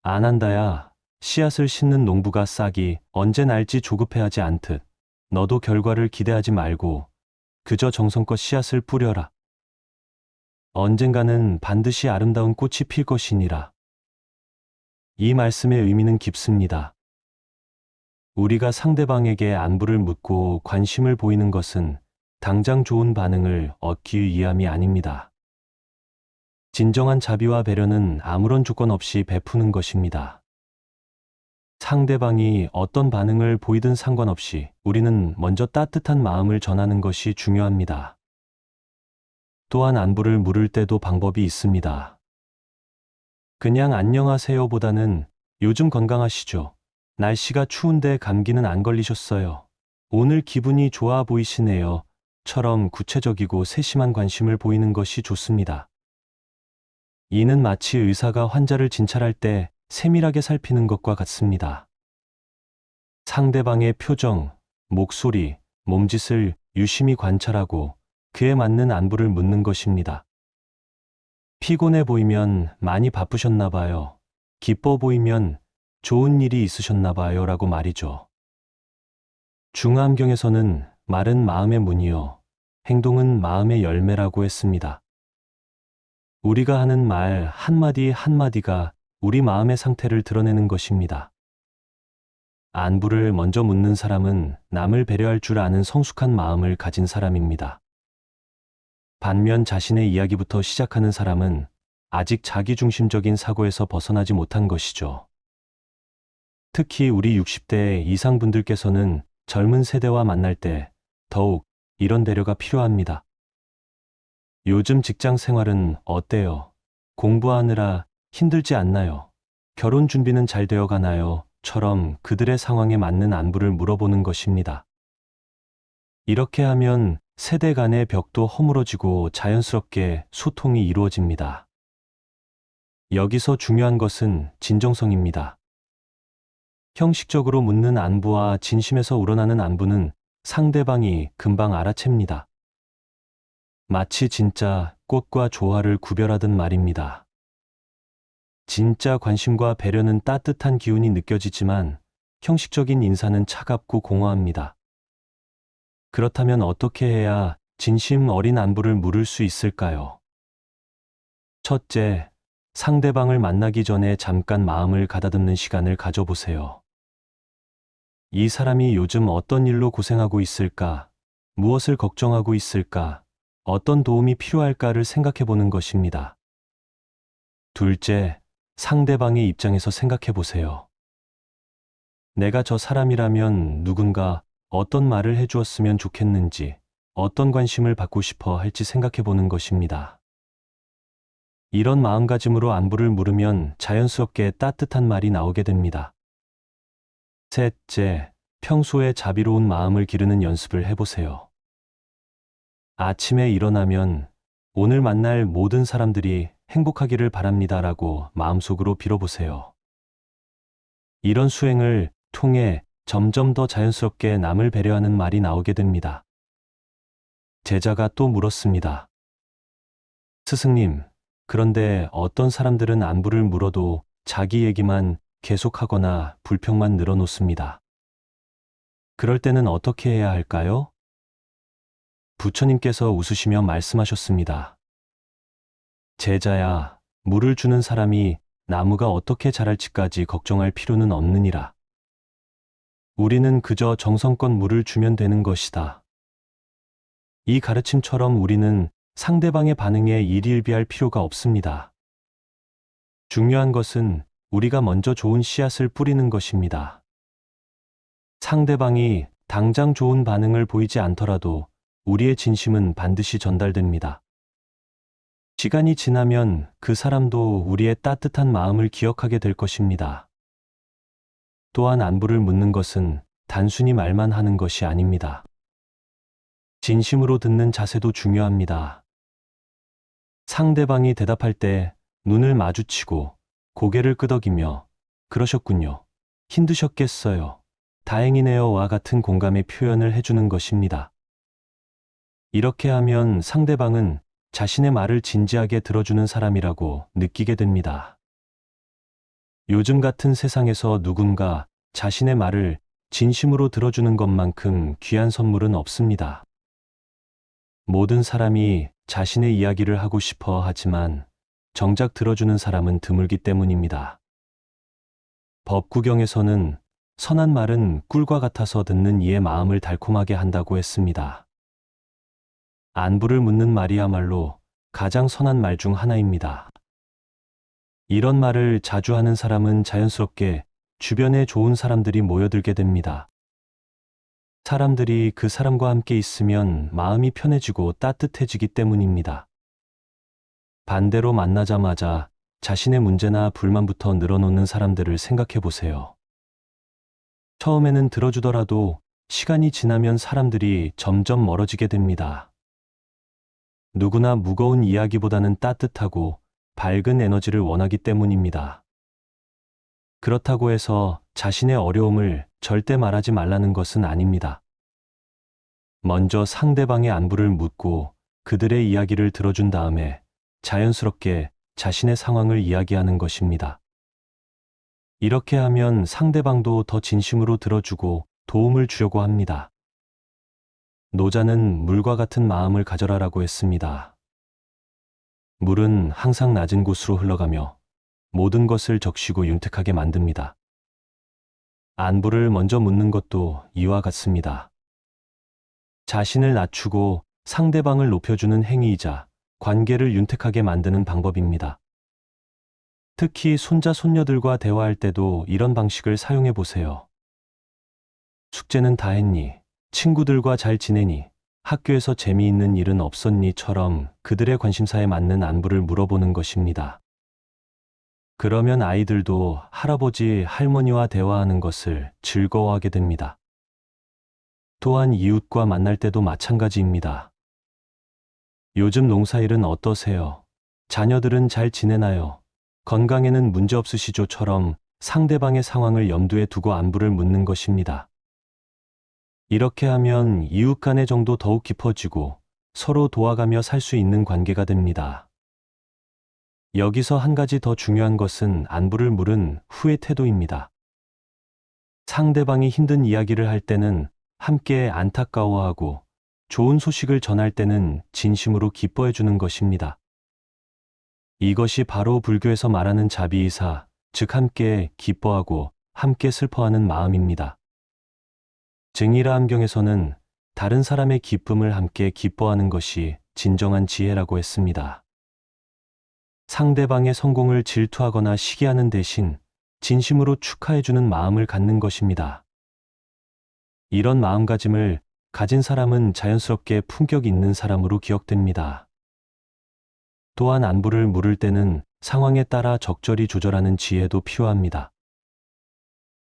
아난다야, 씨앗을 심는 농부가 싹이 언제 날지 조급해하지 않듯 너도 결과를 기대하지 말고 그저 정성껏 씨앗을 뿌려라. 언젠가는 반드시 아름다운 꽃이 필 것이니라. 이 말씀의 의미는 깊습니다. 우리가 상대방에게 안부를 묻고 관심을 보이는 것은 당장 좋은 반응을 얻기 위함이 아닙니다. 진정한 자비와 배려는 아무런 조건 없이 베푸는 것입니다. 상대방이 어떤 반응을 보이든 상관없이 우리는 먼저 따뜻한 마음을 전하는 것이 중요합니다. 또한 안부를 물을 때도 방법이 있습니다. 그냥 안녕하세요보다는 요즘 건강하시죠? 날씨가 추운데 감기는 안 걸리셨어요? 오늘 기분이 좋아 보이시네요. 처럼 구체적이고 세심한 관심을 보이는 것이 좋습니다. 이는 마치 의사가 환자를 진찰할 때 세밀하게 살피는 것과 같습니다. 상대방의 표정, 목소리, 몸짓을 유심히 관찰하고 그에 맞는 안부를 묻는 것입니다. 피곤해 보이면 많이 바쁘셨나 봐요. 기뻐 보이면 좋은 일이 있으셨나 봐요 라고 말이죠. 중화암경에서는 말은 마음의 문이요, 행동은 마음의 열매라고 했습니다. 우리가 하는 말 한마디 한마디가 우리 마음의 상태를 드러내는 것입니다. 안부를 먼저 묻는 사람은 남을 배려할 줄 아는 성숙한 마음을 가진 사람입니다. 반면 자신의 이야기부터 시작하는 사람은 아직 자기중심적인 사고에서 벗어나지 못한 것이죠. 특히 우리 60대 이상 분들께서는 젊은 세대와 만날 때 더욱 이런 배려가 필요합니다. 요즘 직장 생활은 어때요? 공부하느라 힘들지 않나요? 결혼 준비는 잘 되어 가나요? 처럼 그들의 상황에 맞는 안부를 물어보는 것입니다. 이렇게 하면 세대 간의 벽도 허물어지고 자연스럽게 소통이 이루어집니다. 여기서 중요한 것은 진정성입니다. 형식적으로 묻는 안부와 진심에서 우러나는 안부는 상대방이 금방 알아챕니다. 마치 진짜 꽃과 조화를 구별하듯 말입니다. 진짜 관심과 배려는 따뜻한 기운이 느껴지지만 형식적인 인사는 차갑고 공허합니다. 그렇다면 어떻게 해야 진심 어린 안부를 물을 수 있을까요? 첫째, 상대방을 만나기 전에 잠깐 마음을 가다듬는 시간을 가져보세요. 이 사람이 요즘 어떤 일로 고생하고 있을까? 무엇을 걱정하고 있을까? 어떤 도움이 필요할까를 생각해 보는 것입니다. 둘째, 상대방의 입장에서 생각해 보세요. 내가 저 사람이라면 누군가 어떤 말을 해주었으면 좋겠는지, 어떤 관심을 받고 싶어 할지 생각해 보는 것입니다. 이런 마음가짐으로 안부를 물으면 자연스럽게 따뜻한 말이 나오게 됩니다. 셋째, 평소에 자비로운 마음을 기르는 연습을 해보세요. 아침에 일어나면 오늘 만날 모든 사람들이 행복하기를 바랍니다라고 마음속으로 빌어보세요. 이런 수행을 통해 점점 더 자연스럽게 남을 배려하는 말이 나오게 됩니다. 제자가 또 물었습니다. 스승님, 그런데 어떤 사람들은 안부를 물어도 자기 얘기만 계속하거나 불평만 늘어놓습니다. 그럴 때는 어떻게 해야 할까요? 부처님께서 웃으시며 말씀하셨습니다. 제자야, 물을 주는 사람이 나무가 어떻게 자랄지까지 걱정할 필요는 없느니라. 우리는 그저 정성껏 물을 주면 되는 것이다. 이 가르침처럼 우리는 상대방의 반응에 일희일비할 필요가 없습니다. 중요한 것은 우리가 먼저 좋은 씨앗을 뿌리는 것입니다. 상대방이 당장 좋은 반응을 보이지 않더라도 우리의 진심은 반드시 전달됩니다. 시간이 지나면 그 사람도 우리의 따뜻한 마음을 기억하게 될 것입니다. 또한 안부를 묻는 것은 단순히 말만 하는 것이 아닙니다. 진심으로 듣는 자세도 중요합니다. 상대방이 대답할 때 눈을 마주치고 고개를 끄덕이며 그러셨군요. 힘드셨겠어요. 다행이네요와 같은 공감의 표현을 해주는 것입니다. 이렇게 하면 상대방은 자신의 말을 진지하게 들어주는 사람이라고 느끼게 됩니다. 요즘 같은 세상에서 누군가 자신의 말을 진심으로 들어주는 것만큼 귀한 선물은 없습니다. 모든 사람이 자신의 이야기를 하고 싶어 하지만 정작 들어주는 사람은 드물기 때문입니다. 법구경에서는 선한 말은 꿀과 같아서 듣는 이의 마음을 달콤하게 한다고 했습니다. 안부를 묻는 말이야말로 가장 선한 말 중 하나입니다. 이런 말을 자주 하는 사람은 자연스럽게 주변에 좋은 사람들이 모여들게 됩니다. 사람들이 그 사람과 함께 있으면 마음이 편해지고 따뜻해지기 때문입니다. 반대로 만나자마자 자신의 문제나 불만부터 늘어놓는 사람들을 생각해 보세요. 처음에는 들어주더라도 시간이 지나면 사람들이 점점 멀어지게 됩니다. 누구나 무거운 이야기보다는 따뜻하고 밝은 에너지를 원하기 때문입니다. 그렇다고 해서 자신의 어려움을 절대 말하지 말라는 것은 아닙니다. 먼저 상대방의 안부를 묻고 그들의 이야기를 들어준 다음에 자연스럽게 자신의 상황을 이야기하는 것입니다. 이렇게 하면 상대방도 더 진심으로 들어주고 도움을 주려고 합니다. 노자는 물과 같은 마음을 가져라라고 했습니다. 물은 항상 낮은 곳으로 흘러가며 모든 것을 적시고 윤택하게 만듭니다. 안부를 먼저 묻는 것도 이와 같습니다. 자신을 낮추고 상대방을 높여주는 행위이자 관계를 윤택하게 만드는 방법입니다. 특히 손자, 손녀들과 대화할 때도 이런 방식을 사용해 보세요. 숙제는 다 했니? 친구들과 잘 지내니? 학교에서 재미있는 일은 없었니?처럼 그들의 관심사에 맞는 안부를 물어보는 것입니다. 그러면 아이들도 할아버지, 할머니와 대화하는 것을 즐거워하게 됩니다. 또한 이웃과 만날 때도 마찬가지입니다. 요즘 농사일은 어떠세요? 자녀들은 잘 지내나요? 건강에는 문제 없으시죠?처럼 상대방의 상황을 염두에 두고 안부를 묻는 것입니다. 이렇게 하면 이웃 간의 정도 더욱 깊어지고 서로 도와가며 살 수 있는 관계가 됩니다. 여기서 한 가지 더 중요한 것은 안부를 물은 후의 태도입니다. 상대방이 힘든 이야기를 할 때는 함께 안타까워하고 좋은 소식을 전할 때는 진심으로 기뻐해 주는 것입니다. 이것이 바로 불교에서 말하는 자비이사, 즉 함께 기뻐하고 함께 슬퍼하는 마음입니다. 증이라 함경에서는 다른 사람의 기쁨을 함께 기뻐하는 것이 진정한 지혜라고 했습니다. 상대방의 성공을 질투하거나 시기하는 대신 진심으로 축하해주는 마음을 갖는 것입니다. 이런 마음가짐을 가진 사람은 자연스럽게 품격 있는 사람으로 기억됩니다. 또한 안부를 물을 때는 상황에 따라 적절히 조절하는 지혜도 필요합니다.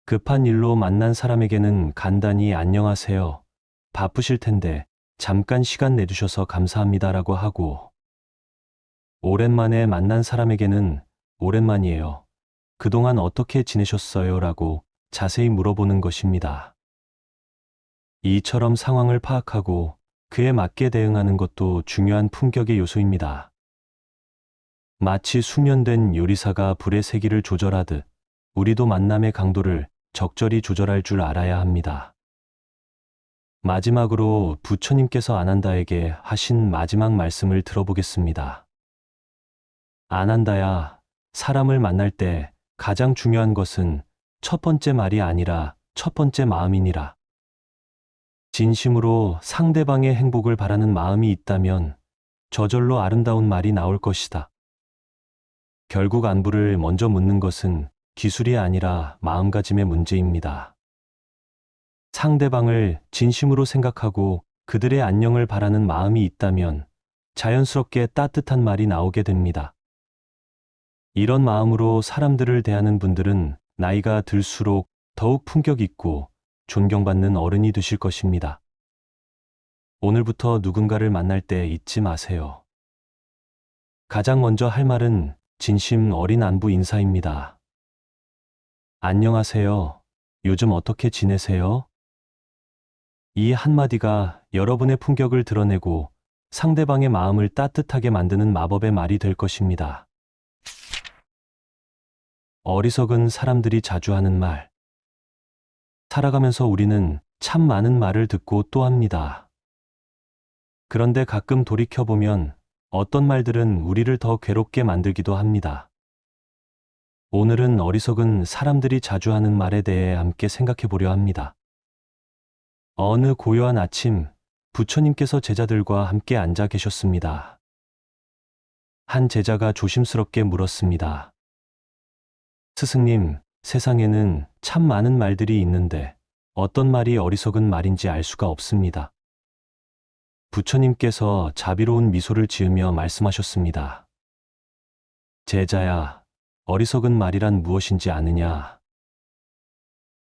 급한 일로 만난 사람에게는 간단히 안녕하세요. 바쁘실 텐데 잠깐 시간 내주셔서 감사합니다라고 하고, 오랜만에 만난 사람에게는 오랜만이에요. 그동안 어떻게 지내셨어요? 라고 자세히 물어보는 것입니다. 이처럼 상황을 파악하고 그에 맞게 대응하는 것도 중요한 품격의 요소입니다. 마치 숙련된 요리사가 불의 세기를 조절하듯 우리도 만남의 강도를 적절히 조절할 줄 알아야 합니다. 마지막으로 부처님께서 아난다에게 하신 마지막 말씀을 들어보겠습니다. 아난다야, 사람을 만날 때 가장 중요한 것은 첫 번째 말이 아니라 첫 번째 마음이니라. 진심으로 상대방의 행복을 바라는 마음이 있다면 저절로 아름다운 말이 나올 것이다. 결국 안부를 먼저 묻는 것은 기술이 아니라 마음가짐의 문제입니다. 상대방을 진심으로 생각하고 그들의 안녕을 바라는 마음이 있다면 자연스럽게 따뜻한 말이 나오게 됩니다. 이런 마음으로 사람들을 대하는 분들은 나이가 들수록 더욱 품격 있고 존경받는 어른이 되실 것입니다. 오늘부터 누군가를 만날 때 잊지 마세요. 가장 먼저 할 말은 진심 어린 안부 인사입니다. 안녕하세요. 요즘 어떻게 지내세요? 이 한마디가 여러분의 품격을 드러내고 상대방의 마음을 따뜻하게 만드는 마법의 말이 될 것입니다. 어리석은 사람들이 자주 하는 말. 살아가면서 우리는 참 많은 말을 듣고 또 합니다. 그런데 가끔 돌이켜보면 어떤 말들은 우리를 더 괴롭게 만들기도 합니다. 오늘은 어리석은 사람들이 자주 하는 말에 대해 함께 생각해 보려 합니다. 어느 고요한 아침, 부처님께서 제자들과 함께 앉아 계셨습니다. 한 제자가 조심스럽게 물었습니다. 스승님, 세상에는 참 많은 말들이 있는데 어떤 말이 어리석은 말인지 알 수가 없습니다. 부처님께서 자비로운 미소를 지으며 말씀하셨습니다. 제자야, 어리석은 말이란 무엇인지 아느냐?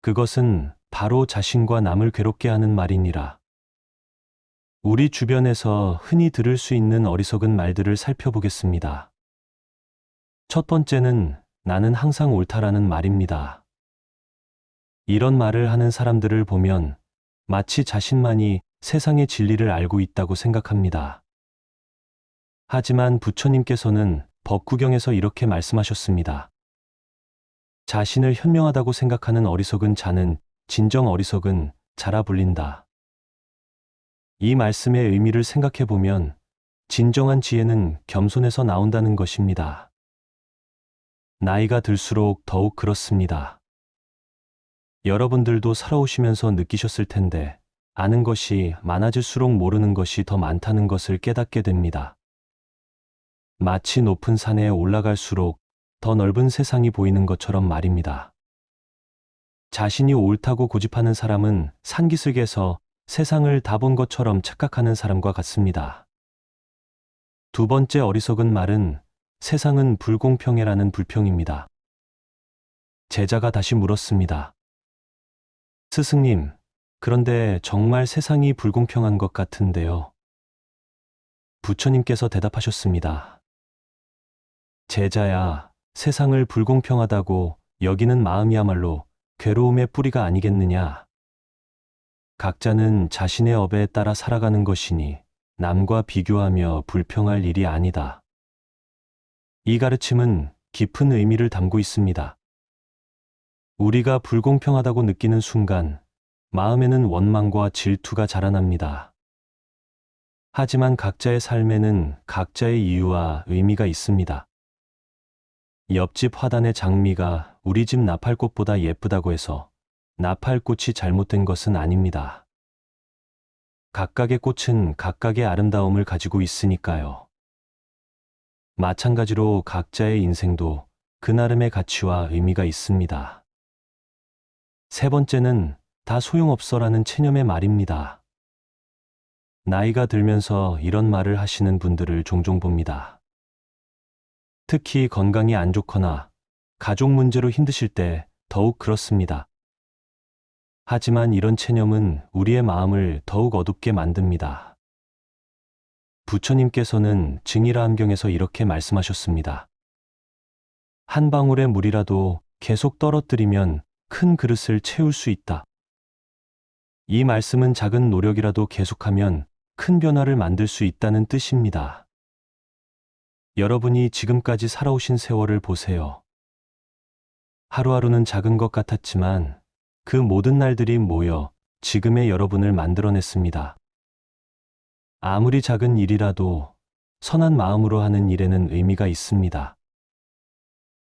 그것은 바로 자신과 남을 괴롭게 하는 말이니라. 우리 주변에서 흔히 들을 수 있는 어리석은 말들을 살펴보겠습니다. 첫 번째는 나는 항상 옳다라는 말입니다. 이런 말을 하는 사람들을 보면 마치 자신만이 세상의 진리를 알고 있다고 생각합니다. 하지만 부처님께서는 법구경에서 이렇게 말씀하셨습니다. 자신을 현명하다고 생각하는 어리석은 자는 진정 어리석은 자라 불린다. 이 말씀의 의미를 생각해 보면 진정한 지혜는 겸손에서 나온다는 것입니다. 나이가 들수록 더욱 그렇습니다. 여러분들도 살아오시면서 느끼셨을 텐데 아는 것이 많아질수록 모르는 것이 더 많다는 것을 깨닫게 됩니다. 마치 높은 산에 올라갈수록 더 넓은 세상이 보이는 것처럼 말입니다. 자신이 옳다고 고집하는 사람은 산기슭에서 세상을 다 본 것처럼 착각하는 사람과 같습니다. 두 번째 어리석은 말은 세상은 불공평해라는 불평입니다. 제자가 다시 물었습니다. 스승님, 그런데 정말 세상이 불공평한 것 같은데요. 부처님께서 대답하셨습니다. 제자야, 세상을 불공평하다고 여기는 마음이야말로 괴로움의 뿌리가 아니겠느냐. 각자는 자신의 업에 따라 살아가는 것이니 남과 비교하며 불평할 일이 아니다. 이 가르침은 깊은 의미를 담고 있습니다. 우리가 불공평하다고 느끼는 순간 마음에는 원망과 질투가 자라납니다. 하지만 각자의 삶에는 각자의 이유와 의미가 있습니다. 옆집 화단의 장미가 우리 집 나팔꽃보다 예쁘다고 해서 나팔꽃이 잘못된 것은 아닙니다. 각각의 꽃은 각각의 아름다움을 가지고 있으니까요. 마찬가지로 각자의 인생도 그 나름의 가치와 의미가 있습니다. 세 번째는 다 소용없어라는 체념의 말입니다. 나이가 들면서 이런 말을 하시는 분들을 종종 봅니다. 특히 건강이 안 좋거나 가족 문제로 힘드실 때 더욱 그렇습니다. 하지만 이런 체념은 우리의 마음을 더욱 어둡게 만듭니다. 부처님께서는 증일화엄경에서 이렇게 말씀하셨습니다. 한 방울의 물이라도 계속 떨어뜨리면 큰 그릇을 채울 수 있다. 이 말씀은 작은 노력이라도 계속하면 큰 변화를 만들 수 있다는 뜻입니다. 여러분이 지금까지 살아오신 세월을 보세요. 하루하루는 작은 것 같았지만 그 모든 날들이 모여 지금의 여러분을 만들어냈습니다. 아무리 작은 일이라도 선한 마음으로 하는 일에는 의미가 있습니다.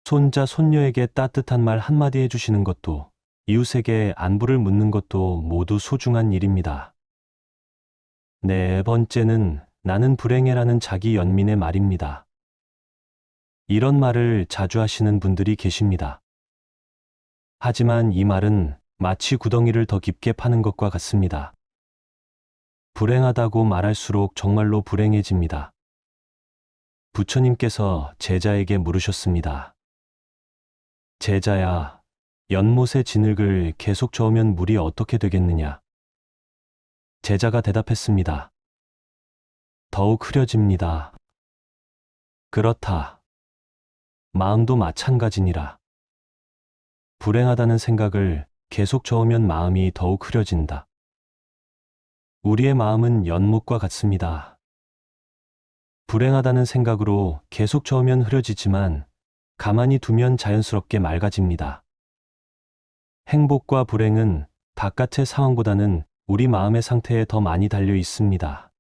손자, 손녀에게 따뜻한 말 한마디 해주시는 것도, 이웃에게 안부를 묻는 것도 모두 소중한 일입니다. 네 번째는 나는 불행해라는 자기 연민의 말입니다. 이런 말을 자주 하시는 분들이 계십니다. 하지만 이 말은 마치 구덩이를 더 깊게 파는 것과 같습니다. 불행하다고 말할수록 정말로 불행해집니다. 부처님께서 제자에게 물으셨습니다. 제자야, 연못의 진흙을 계속 저으면 물이 어떻게 되겠느냐? 제자가 대답했습니다. 더욱 흐려집니다. 그렇다. 마음도 마찬가지니라. 불행하다는 생각을 계속 저으면 마음이 더욱 흐려진다. 우리의 마음은 연못과 같습니다. 불행하다는 생각으로 계속 저으면 흐려지지만 가만히 두면 자연스럽게 맑아집니다. 행복과 불행은 바깥의 상황보다는 우리 마음의 상태에 더 많이 달려 있습니다.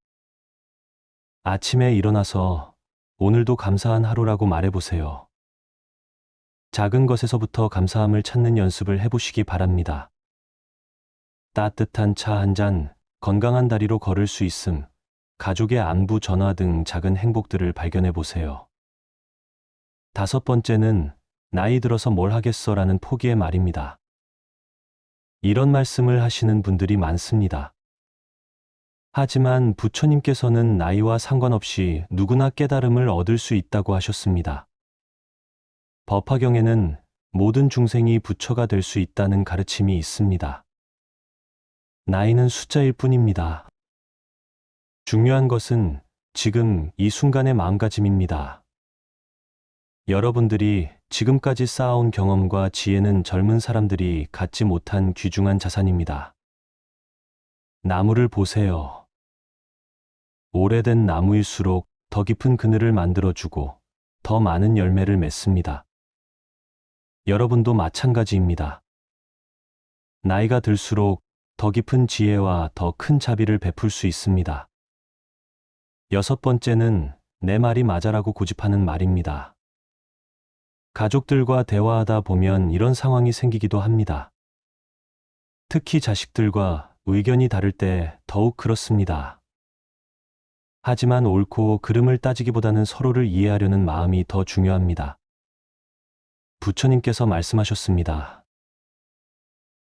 아침에 일어나서 오늘도 감사한 하루라고 말해보세요. 작은 것에서부터 감사함을 찾는 연습을 해보시기 바랍니다. 따뜻한 차 한 잔, 건강한 다리로 걸을 수 있음, 가족의 안부 전화 등 작은 행복들을 발견해 보세요. 5번째는 나이 들어서 뭘 하겠어라는 포기의 말입니다. 이런 말씀을 하시는 분들이 많습니다. 하지만 부처님께서는 나이와 상관없이 누구나 깨달음을 얻을 수 있다고 하셨습니다. 법화경에는 모든 중생이 부처가 될 수 있다는 가르침이 있습니다. 나이는 숫자일 뿐입니다. 중요한 것은 지금 이 순간의 마음가짐입니다. 여러분들이 지금까지 쌓아온 경험과 지혜는 젊은 사람들이 갖지 못한 귀중한 자산입니다. 나무를 보세요. 오래된 나무일수록 더 깊은 그늘을 만들어주고 더 많은 열매를 맺습니다. 여러분도 마찬가지입니다. 나이가 들수록 더 깊은 지혜와 더 큰 자비를 베풀 수 있습니다. 6번째는 내 말이 맞아라고 고집하는 말입니다. 가족들과 대화하다 보면 이런 상황이 생기기도 합니다. 특히 자식들과 의견이 다를 때 더욱 그렇습니다. 하지만 옳고 그름을 따지기보다는 서로를 이해하려는 마음이 더 중요합니다. 부처님께서 말씀하셨습니다.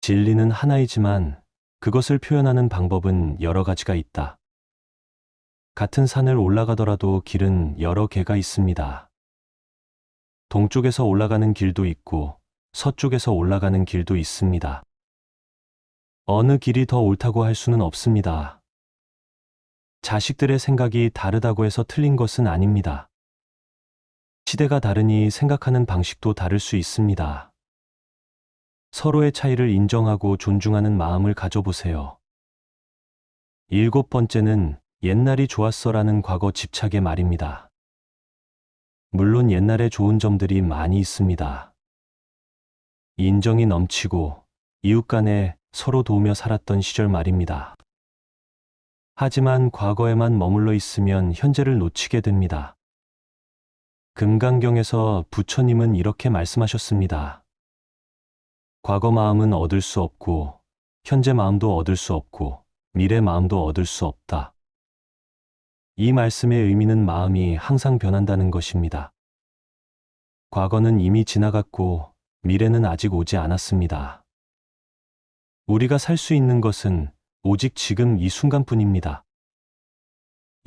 진리는 하나이지만 그것을 표현하는 방법은 여러 가지가 있다. 같은 산을 올라가더라도 길은 여러 개가 있습니다. 동쪽에서 올라가는 길도 있고 서쪽에서 올라가는 길도 있습니다. 어느 길이 더 옳다고 할 수는 없습니다. 자식들의 생각이 다르다고 해서 틀린 것은 아닙니다. 시대가 다르니 생각하는 방식도 다를 수 있습니다. 서로의 차이를 인정하고 존중하는 마음을 가져보세요. 7번째는 옛날이 좋았어라는 과거 집착의 말입니다. 물론 옛날에 좋은 점들이 많이 있습니다. 인정이 넘치고 이웃 간에 서로 도우며 살았던 시절 말입니다. 하지만 과거에만 머물러 있으면 현재를 놓치게 됩니다. 금강경에서 부처님은 이렇게 말씀하셨습니다. 과거 마음은 얻을 수 없고 현재 마음도 얻을 수 없고 미래 마음도 얻을 수 없다. 이 말씀의 의미는 마음이 항상 변한다는 것입니다. 과거는 이미 지나갔고 미래는 아직 오지 않았습니다. 우리가 살 수 있는 것은 오직 지금 이 순간뿐입니다.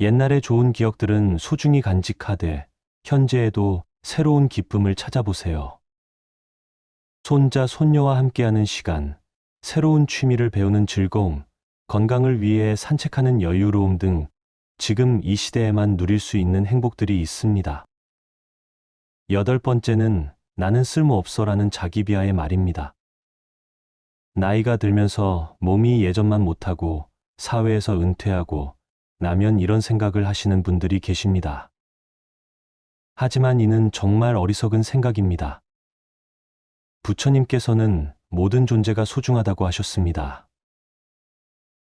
옛날의 좋은 기억들은 소중히 간직하되 현재에도 새로운 기쁨을 찾아보세요. 손자, 손녀와 함께하는 시간, 새로운 취미를 배우는 즐거움, 건강을 위해 산책하는 여유로움 등 지금 이 시대에만 누릴 수 있는 행복들이 있습니다. 8번째는 나는 쓸모없어라는 자기 비하의 말입니다. 나이가 들면서 몸이 예전만 못하고 사회에서 은퇴하고 나면 이런 생각을 하시는 분들이 계십니다. 하지만 이는 정말 어리석은 생각입니다. 부처님께서는 모든 존재가 소중하다고 하셨습니다.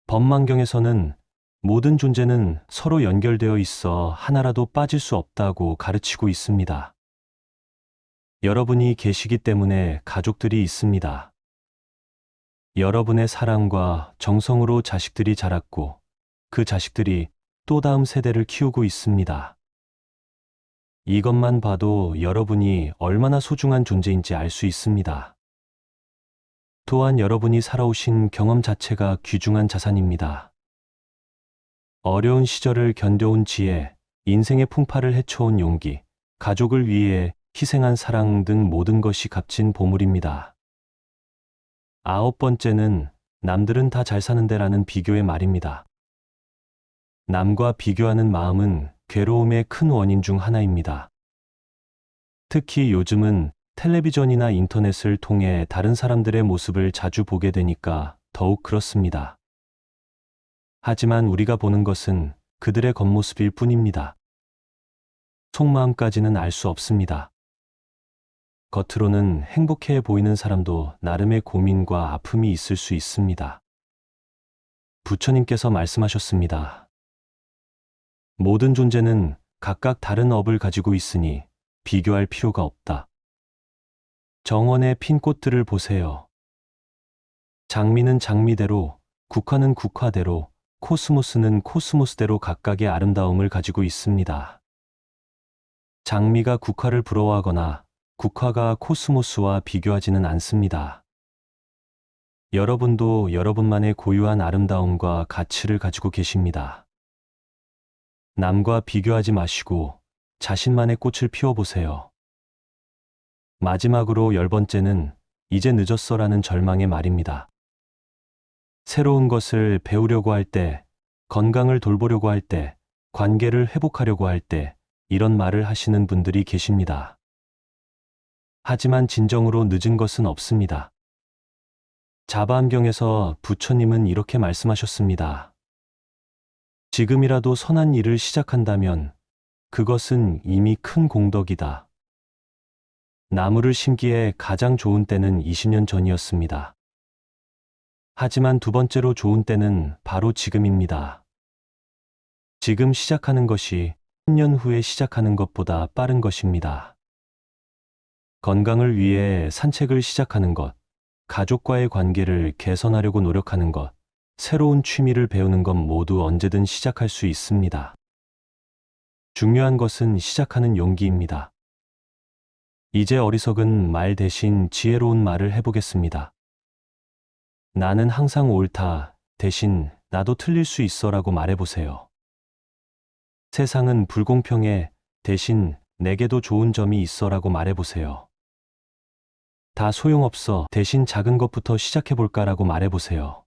법망경에서는 모든 존재는 서로 연결되어 있어 하나라도 빠질 수 없다고 가르치고 있습니다. 여러분이 계시기 때문에 가족들이 있습니다. 여러분의 사랑과 정성으로 자식들이 자랐고 그 자식들이 또 다음 세대를 키우고 있습니다. 이것만 봐도 여러분이 얼마나 소중한 존재인지 알 수 있습니다. 또한 여러분이 살아오신 경험 자체가 귀중한 자산입니다. 어려운 시절을 견뎌온 지혜, 인생의 풍파를 헤쳐온 용기, 가족을 위해 희생한 사랑 등 모든 것이 값진 보물입니다. 9번째는 남들은 다 잘 사는데라는 비교의 말입니다. 남과 비교하는 마음은 괴로움의 큰 원인 중 하나입니다. 특히 요즘은 텔레비전이나 인터넷을 통해 다른 사람들의 모습을 자주 보게 되니까 더욱 그렇습니다. 하지만 우리가 보는 것은 그들의 겉모습일 뿐입니다. 속마음까지는 알 수 없습니다. 겉으로는 행복해 보이는 사람도 나름의 고민과 아픔이 있을 수 있습니다. 부처님께서 말씀하셨습니다. 모든 존재는 각각 다른 업을 가지고 있으니 비교할 필요가 없다. 정원의 핀 꽃들을 보세요. 장미는 장미대로, 국화는 국화대로, 코스모스는 코스모스대로 각각의 아름다움을 가지고 있습니다. 장미가 국화를 부러워하거나 국화가 코스모스와 비교하지는 않습니다. 여러분도 여러분만의 고유한 아름다움과 가치를 가지고 계십니다. 남과 비교하지 마시고 자신만의 꽃을 피워보세요. 마지막으로 10번째는 이제 늦었어라는 절망의 말입니다. 새로운 것을 배우려고 할 때, 건강을 돌보려고 할 때, 관계를 회복하려고 할 때, 이런 말을 하시는 분들이 계십니다. 하지만 진정으로 늦은 것은 없습니다. 자바암경에서 부처님은 이렇게 말씀하셨습니다. 지금이라도 선한 일을 시작한다면 그것은 이미 큰 공덕이다. 나무를 심기에 가장 좋은 때는 20년 전이었습니다. 하지만 두 번째로 좋은 때는 바로 지금입니다. 지금 시작하는 것이 10년 후에 시작하는 것보다 빠른 것입니다. 건강을 위해 산책을 시작하는 것, 가족과의 관계를 개선하려고 노력하는 것, 새로운 취미를 배우는 것 모두 언제든 시작할 수 있습니다. 중요한 것은 시작하는 용기입니다. 이제 어리석은 말 대신 지혜로운 말을 해보겠습니다. 나는 항상 옳다 대신 나도 틀릴 수 있어라고 말해보세요. 세상은 불공평해 대신 내게도 좋은 점이 있어라고 말해보세요. 다 소용없어 대신 작은 것부터 시작해볼까라고 말해보세요.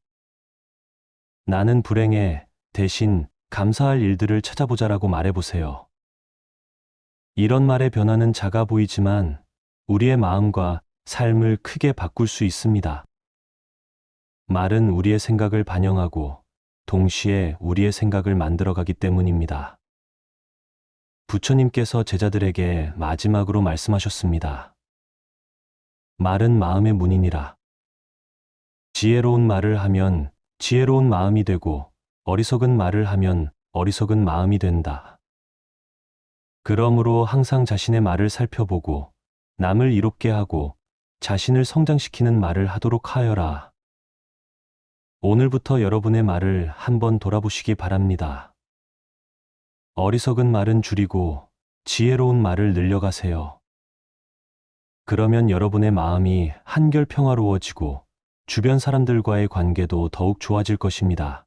나는 불행해 대신 감사할 일들을 찾아보자라고 말해보세요. 이런 말의 변화는 작아 보이지만 우리의 마음과 삶을 크게 바꿀 수 있습니다. 말은 우리의 생각을 반영하고 동시에 우리의 생각을 만들어가기 때문입니다. 부처님께서 제자들에게 마지막으로 말씀하셨습니다. 말은 마음의 문이니라. 지혜로운 말을 하면 지혜로운 마음이 되고 어리석은 말을 하면 어리석은 마음이 된다. 그러므로 항상 자신의 말을 살펴보고 남을 이롭게 하고 자신을 성장시키는 말을 하도록 하여라. 오늘부터 여러분의 말을 한번 돌아보시기 바랍니다. 어리석은 말은 줄이고 지혜로운 말을 늘려가세요. 그러면 여러분의 마음이 한결 평화로워지고 주변 사람들과의 관계도 더욱 좋아질 것입니다.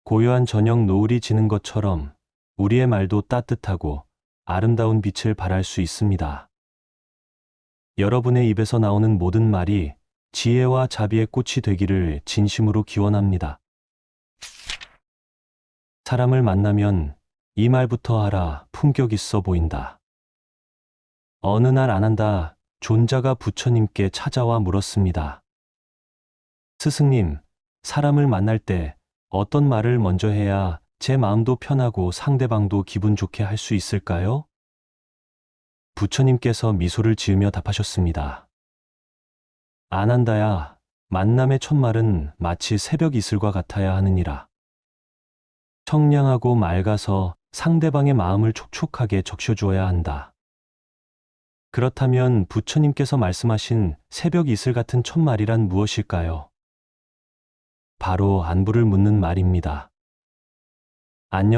고요한 저녁 노을이 지는 것처럼 우리의 말도 따뜻하고 아름다운 빛을 발할 수 있습니다. 여러분의 입에서 나오는 모든 말이 지혜와 자비의 꽃이 되기를 진심으로 기원합니다. 사람을 만나면 이 말부터 하라 품격 있어 보인다. 어느 날 안 한다 존자가 부처님께 찾아와 물었습니다. 스승님, 사람을 만날 때 어떤 말을 먼저 해야 제 마음도 편하고 상대방도 기분 좋게 할 수 있을까요? 부처님께서 미소를 지으며 답하셨습니다. 안 한다야, 만남의 첫말은 마치 새벽 이슬과 같아야 하느니라. 청량하고 맑아서 상대방의 마음을 촉촉하게 적셔주어야 한다. 그렇다면 부처님께서 말씀하신 새벽 이슬 같은 첫말이란 무엇일까요? 바로 안부를 묻는 말입니다. 안녕.